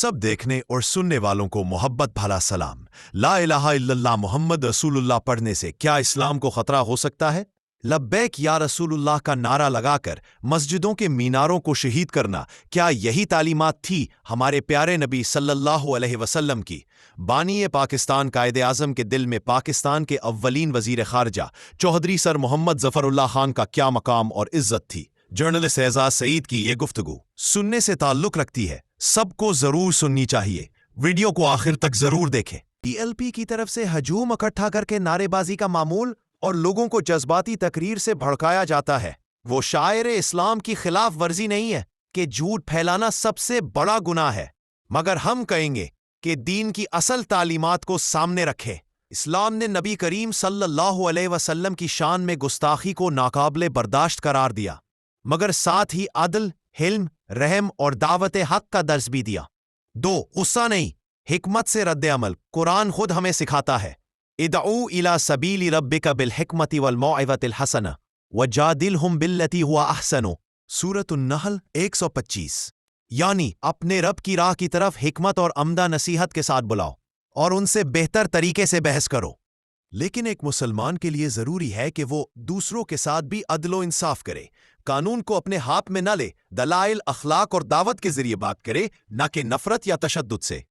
सब देखने और सुनने वालों को मोहब्बत भला सलाम। ला इलाहा इल्लल्लाह मोहम्मद रसूलुल्लाह पढ़ने से क्या इस्लाम को खतरा हो सकता है? लब्बैक या रसूलुल्लाह का नारा लगाकर मस्जिदों के मीनारों को शहीद करना, क्या यही तालीमात थी हमारे प्यारे नबी सल्लल्लाहु अलैहि वसल्लम की? बानी पाकिस्तान कायदे आज़म के दिल में पाकिस्तान के अव्वलीन वजीर खारजा चौधरी सर मोहम्मद ज़फ़रुल्लाह खान का क्या मकाम और इज्जत थी? जर्नलिस्ट एजाज सईद की ये गुफ्तगू सुनने से ताल्लुक रखती है, सबको जरूर सुननी चाहिए। वीडियो को आखिर तक जरूर देखें। पीएलपी की तरफ से हजूम इकट्ठा करके नारेबाजी का मामूल और लोगों को जज्बाती तकरीर से भड़काया जाता है, वो शायर इस्लाम की खिलाफ वर्जी नहीं है कि झूठ फैलाना सबसे बड़ा गुनाह है, मगर हम कहेंगे कि दीन की असल तालीमात को सामने रखें। इस्लाम ने नबी करीम सल्लल्लाहु अलैहि वसल्लम की शान में गुस्ताखी को नाकाबिले बर्दाश्त करार दिया, मगर साथ ही अदल, हिल्म, रहम और दावत हक का दर्ज भी दिया। दो, गुस्सा नहीं, हिकमत से रद्द अमल। कुरान खुद हमें सिखाता है, इदऊ इला सबीली रब्बिका बिल हिकमति वल मौइज़तिल हसना वजादिलहुम बिल्लती हुवा अहसनु। सूरतुन नहल 125। यानी अपने रब की राह की तरफ हिकमत और अमदा नसीहत के साथ बुलाओ और उनसे बेहतर तरीके से बहस करो। लेकिन एक मुसलमान के लिए जरूरी है कि वो दूसरों के साथ भी अदलो इंसाफ करे, कानून को अपने हाथ में न ले, दलाइल, अखलाक और दावत के जरिए बात करे, न कि नफरत या तशद्दुद से।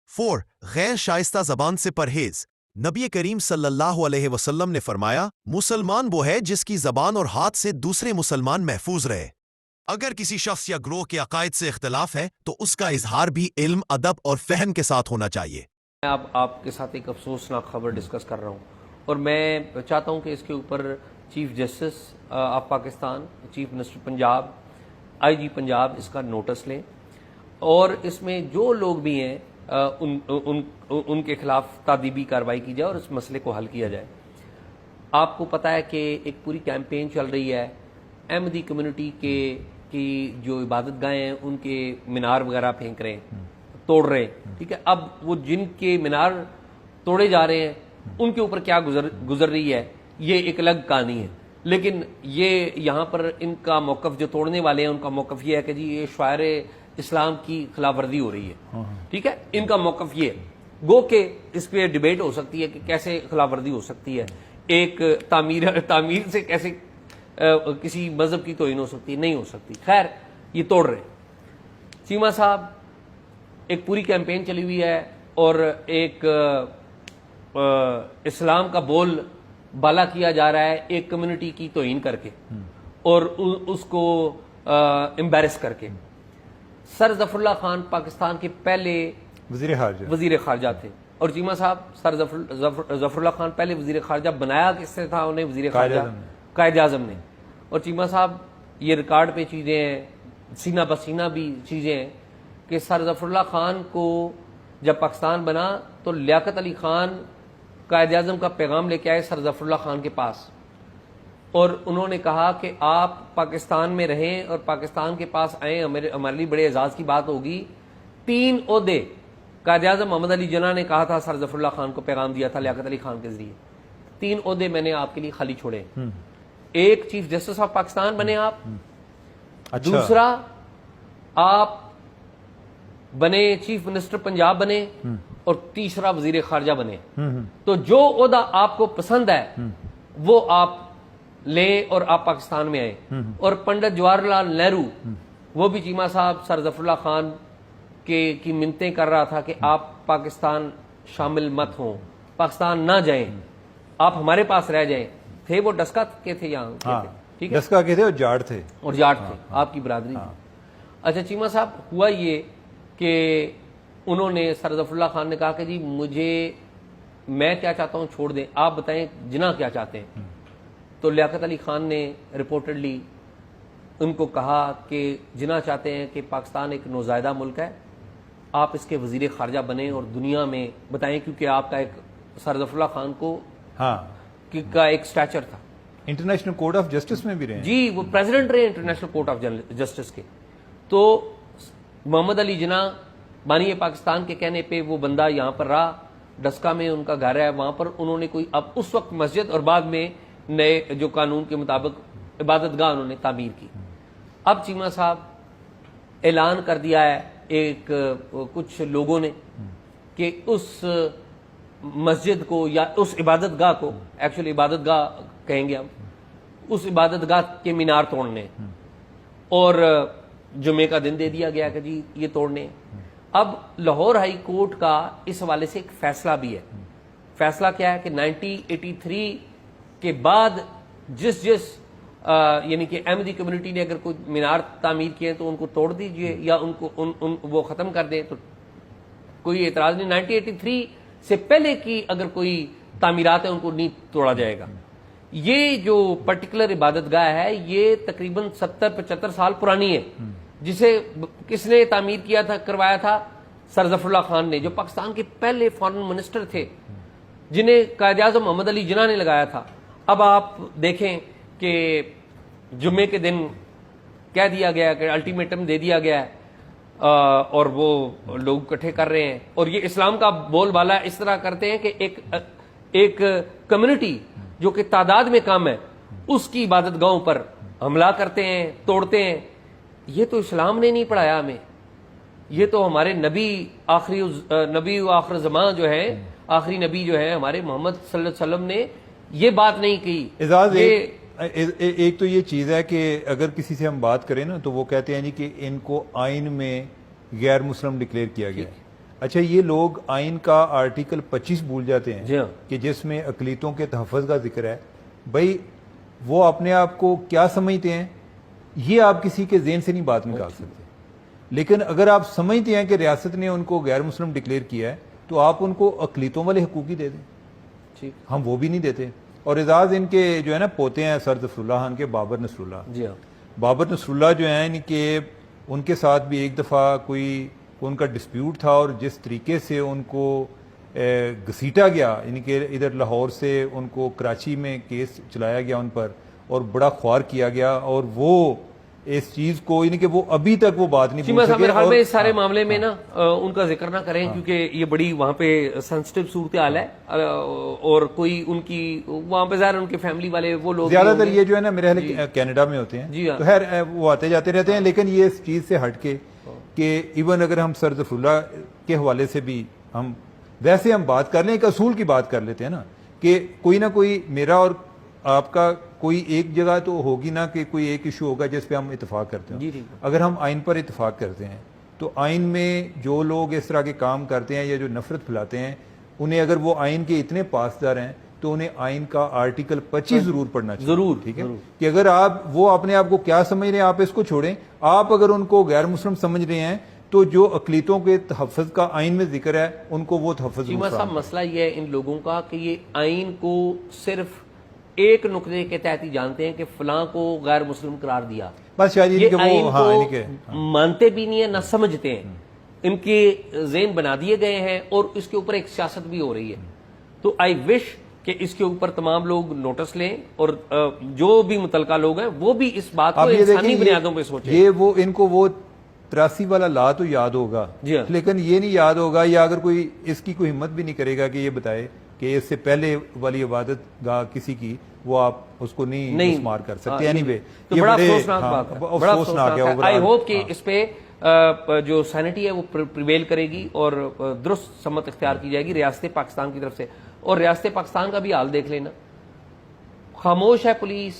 4. गैर शाइस्ता जबान से परहेज। नबी करीम सल्लल्लाहु अलैहि वसल्लम ने फरमाया, मुसलमान वो है जिसकी जबान और हाथ से दूसरे मुसलमान महफूज रहे। अगर किसी शख्स या ग्रोह के अकायद से इख्तिलाफ है तो उसका इजहार भी इल्म, अदब और फहम के साथ होना चाहिए। मैं आपके साथ एक अफसोसनाक खबर डिस्कस कर रहा हूँ और मैं चाहता हूँ कि इसके ऊपर chief justice of Pakistan, chief minister Punjab, IG Punjab इसका नोटिस लें और इसमें जो लोग भी हैं उनके खिलाफ तादीबी कार्रवाई की जाए और इस मसले को हल किया जाए। आपको पता है कि एक पूरी कैंपेन चल रही है, अहमदी कम्युनिटी की जो इबादत गाहें हैं उनके मीनार वगैरह फेंक रहे हैं, तोड़ रहे हैं, ठीक है। अब वो जिनके मीनार तोड़े जा रहे हैं उनके ऊपर क्या गुजर रही है ये एक अलग कहानी है, लेकिन ये यहाँ पर इनका मौकफ जो तोड़ने वाले हैं उनका मौकफ ये है कि जी ये शायर इस्लाम की खिलाफवर्जी हो रही है, ठीक है। इनका मौकफ ये गो के इस पे डिबेट हो सकती है कि कैसे खिलाफवर्जी हो सकती है, एक तामीर से कैसे किसी मजहब की तौहीन हो सकती है, नहीं हो सकती। खैर ये तोड़ रहे। चीमा साहब, एक पूरी कैंपेन चली हुई है और एक इस्लाम का बोल बाला किया जा रहा है एक कम्युनिटी की तौहीन करके और उसको एम्बैरेस करके। सर ज़फ़रुल्लाह खान पाकिस्तान के पहले वजीर खारजा थे और चीमा साहब, सर ज़फ़रुल्लाह खान पहले वजीर खारजा बनाया किससे था उन्हें? वजीर खारजा कायदे आज़म ने। और चीमा साहब, ये रिकॉर्ड पे चीज़ें हैं, सीना बसीना भी चीज़ें हैं कि सर ज़फ़रुल्लाह खान को जब पाकिस्तान बना तो लियाकत अली खान कायदे आज़म का पैगाम लेके आए सर ज़फ़रुल्लाह खान के पास और उन्होंने कहा कि आप पाकिस्तान में रहें और पाकिस्तान के पास आए, हमारे लिए बड़े एजाज़ की बात होगी। 3 ओहदे कायदे आज़म मोहम्मद अली जिन्ना ने कहा था, सर ज़फ़रुल्लाह खान को पैगाम दिया था लियाकत अली खान के जरिए, 3 ओहदे मैंने आपके लिए खाली छोड़े। एक, चीफ जस्टिस ऑफ पाकिस्तान बने आप। अच्छा। दूसरा, आप बने चीफ मिनिस्टर पंजाब बने और तीसरा वजीर खारजा बने। तो जो ओहदा आपको पसंद है वो आप ले और आप पाकिस्तान में आए। और पंडित जवाहरलाल नेहरू, वो भी चीमा साहब सर ज़फ़रुल्लाह खान की मिन्नतें कर रहा था कि आप पाकिस्तान शामिल मत हों, पाकिस्तान ना जाएं, आप हमारे पास रह जाएं। थे वो डस्का के थे, यहाँ हाँ, ठीक है, डस्का के थे और जाट थे हाँ, आपकी बरादरी हाँ। अच्छा चीमा साहब, हुआ ये कि उन्होंने सर ज़फ़रुल्लाह खान ने कहा कि जी मैं क्या चाहता हूँ छोड़ दें, आप बताएं जिन्ना क्या चाहते हैं। तो लियाकत अली खान ने रिपोर्टेडली उनको कहा कि जिन्ना चाहते हैं कि पाकिस्तान एक नौज़ायदा मुल्क है, आप इसके वजीर खारजा बने और दुनिया में बताएं, क्योंकि आपका एक सर ज़फ़रुल्लाह खान को हाँ का एक स्टैचर था, इंटरनेशनल कोर्ट ऑफ जस्टिस में भी रहे जी, वो प्रेसिडेंट रहे इंटरनेशनल कोर्ट ऑफ जस्टिस के। तो मोहम्मद अली जिन्ना बानी पाकिस्तान के कहने पे वो बंदा यहाँ पर रहा, डस्का में उनका घर है, वहां पर उन्होंने कोई अब उस वक्त मस्जिद और बाद में नए जो कानून के मुताबिक इबादत गाह उन्होंने तामीर की। अब चीमा साहब ऐलान कर दिया है ایک کچھ لوگوں نے کہ اس مسجد کو یا اس عبادت گاہ کو، ایکچولی عبادت گاہ کہیں گے ہم، اس عبادت گاہ کے مینار توڑنے اور جمعے کا دن دے دیا گیا کہ جی یہ توڑنے۔ اب لاہور ہائی کورٹ کا اس حوالے سے ایک فیصلہ بھی ہے۔ فیصلہ کیا ہے کہ 1983 کے بعد جس یعنی کہ احمدی کمیونٹی نے اگر کوئی مینار تعمیر کیے تو ان کو توڑ دیجئے یا ان کو وہ ختم کر دیں، تو کوئی اعتراض نہیں۔ 1983 سے پہلے کی اگر کوئی تعمیرات ہیں ان کو نہیں توڑا جائے گا۔ یہ جو پرٹیکولر عبادت گاہ ہے یہ تقریباً 70-75 سال پرانی ہے، جسے کس نے تعمیر کیا تھا، کروایا تھا؟ سر ظفر اللہ خان نے، جو پاکستان کے پہلے فارن منسٹر تھے، جنہیں قائد اعظم محمد علی جناح نے لگایا تھا۔ اب آپ دیکھیں کہ جمعے کے دن کہہ دیا گیا کہ الٹیمیٹم دے دیا گیا ہے اور وہ لوگ اکٹھے کر رہے ہیں، اور یہ اسلام کا بول بالا اس طرح کرتے ہیں کہ ایک کمیونٹی جو کہ تعداد میں کم ہے اس کی عبادت گاہوں پر حملہ کرتے ہیں، توڑتے ہیں۔ یہ تو اسلام نے نہیں پڑھایا ہمیں، یہ تو ہمارے نبی و آخر زمان جو ہے، آخری نبی جو ہے ہمارے محمد صلی اللہ علیہ وسلم نے یہ بات نہیں کی۔ اعزاز ایک تو یہ چیز ہے کہ اگر کسی سے ہم بات کریں نا تو وہ کہتے ہیں کہ ان کو آئین میں غیر مسلم ڈکلیئر کیا گیا ہے۔ اچھا، یہ لوگ آئین کا آرٹیکل 25 بھول جاتے ہیں کہ جس میں اقلیتوں کے تحفظ کا ذکر ہے۔ بھائی وہ اپنے آپ کو کیا سمجھتے ہیں یہ آپ کسی کے ذہن سے نہیں بات نکال سکتے، لیکن اگر آپ سمجھتے ہیں کہ ریاست نے ان کو غیر مسلم ڈکلیئر کیا ہے تو آپ ان کو اقلیتوں والے حقوق ہی دے دیں۔ ہم وہ بھی نہیں دیتے۔ اور اعزاز ان کے جو ہے نا پوتے ہیں سر ظفر اللہ خان کے، بابر نصر اللہ۔ بابر نصر اللہ جو ہیں ان کے ان کے ساتھ بھی ایک دفعہ کوئی ان کا ڈسپیوٹ تھا، اور جس طریقے سے ان کو گھسیٹا گیا، یعنی کہ ادھر لاہور سے ان کو کراچی میں کیس چلایا گیا ان پر اور بڑا خوار کیا گیا، اور وہ اس چیز کو یعنی کہ وہ ابھی تک وہ بات نہیں بول سکے۔ میرے خیال میں اس سارے معاملے میں نا ان کا ذکر نہ کریں کیونکہ یہ بڑی وہاں پہ سینسٹیو صورتحال ہے، اور کوئی ان کی وہاں پہ ظاہر ان کے فیملی والے وہ لوگ زیادہ تر یہ جو ہے نا میرے خیال کینیڈا میں ہوتے ہیں، تو خیر وہ آتے جاتے رہتے ہیں۔ لیکن یہ اس چیز سے ہٹ کے کہ ایون اگر ہم سر ظفر اللہ کے حوالے سے بھی ہم ویسے ہم بات کر لیں، ایک اصول کی بات کر لیتے ہیں نا کہ کوئی نہ کوئی میرا اور آپ کا کوئی ایک جگہ تو ہوگی نا کہ کوئی ایک ایشو ہوگا جس پہ ہم اتفاق کرتے ہیں۔ اگر ہم آئین پر اتفاق کرتے ہیں تو آئین میں جو لوگ اس طرح کے کام کرتے ہیں یا جو نفرت پھیلاتے ہیں، انہیں اگر وہ آئین کے اتنے پاسدار ہیں تو انہیں آئین کا آرٹیکل 25 ضرور پڑھنا چاہیے۔ ضرور، ٹھیک ہے، کہ اگر آپ وہ اپنے آپ کو کیا سمجھ رہے ہیں آپ اس کو چھوڑیں۔ آپ اگر ان کو غیر مسلم سمجھ رہے ہیں تو جو اقلیتوں کے تحفظ کا آئین میں ذکر ہے ان کو وہ تحفظ۔ صاحب مسئلہ یہ ہے ان لوگوں کا کہ یہ آئین کو صرف ایک نقطے کے تحت ہی جانتے ہیں کہ فلاں کو غیر مسلم قرار دیا، بس شاید یہ آئین کو مانتے بھی نہیں ہیں نہ سمجھتے ہیں، ان کے ذہن بنا دیے گئے ہیں اور اس کے اوپر ایک سیاست بھی ہو رہی ہے۔ تو آئی وش کہ اس کے اوپر تمام لوگ نوٹس لیں اور جو بھی متعلقہ لوگ ہیں وہ بھی اس بات کو انسانی بنیادوں پہ سوچیں۔ یہ وہ ان کو وہ 83 والا لا تو یاد ہوگا، لیکن یہ نہیں یاد ہوگا، یا اگر کوئی اس کی کوئی ہمت بھی نہیں کرے گا کہ یہ بتائے کہ اس سے پہلے والی عبادت گاہ کسی کی، وہ آپ اس کو نہیں شمار کر سکتے۔ اینی وے یہ بڑا افسوسناک بات ہے، بڑا افسوسناک ہے۔ آئی ہوپ کہ اس پہ جو سینٹی ہے وہ پریویل کرے گی اور درست سمت اختیار کی جائے گی ریاست پاکستان کی طرف سے۔ اور ریاست پاکستان کا بھی حال دیکھ لینا، خاموش ہے پولیس،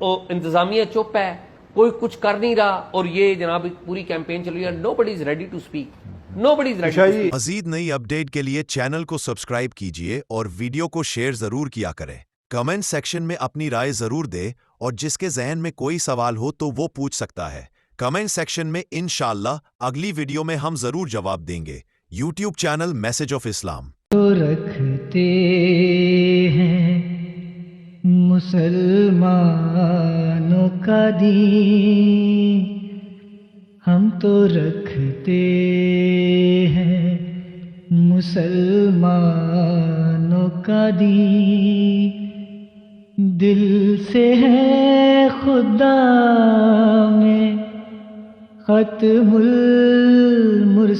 انتظامیہ چپ ہے، کوئی کچھ کر نہیں رہا، اور یہ جناب پوری کیمپین چل رہی ہے۔ nobody is ready to speak. nobody is ready to speak. مزید نئی اپڈیٹ کے لیے چینل کو سبسکرائب کیجئے اور ویڈیو کو شیئر ضرور کیا کریں۔ کمنٹ سیکشن میں اپنی رائے ضرور دے، اور جس کے ذہن میں کوئی سوال ہو تو وہ پوچھ سکتا ہے کمنٹ سیکشن میں۔ انشاءاللہ اگلی ویڈیو میں ہم ضرور جواب دیں گے۔ یوٹیوب چینل میسج آف اسلام تو رکھتے ہیں مسلمانوں کا دین، ہم تو رکھتے ہیں مسلمانوں کا دین، دل سے ہے خدا میں ختم المرسلین۔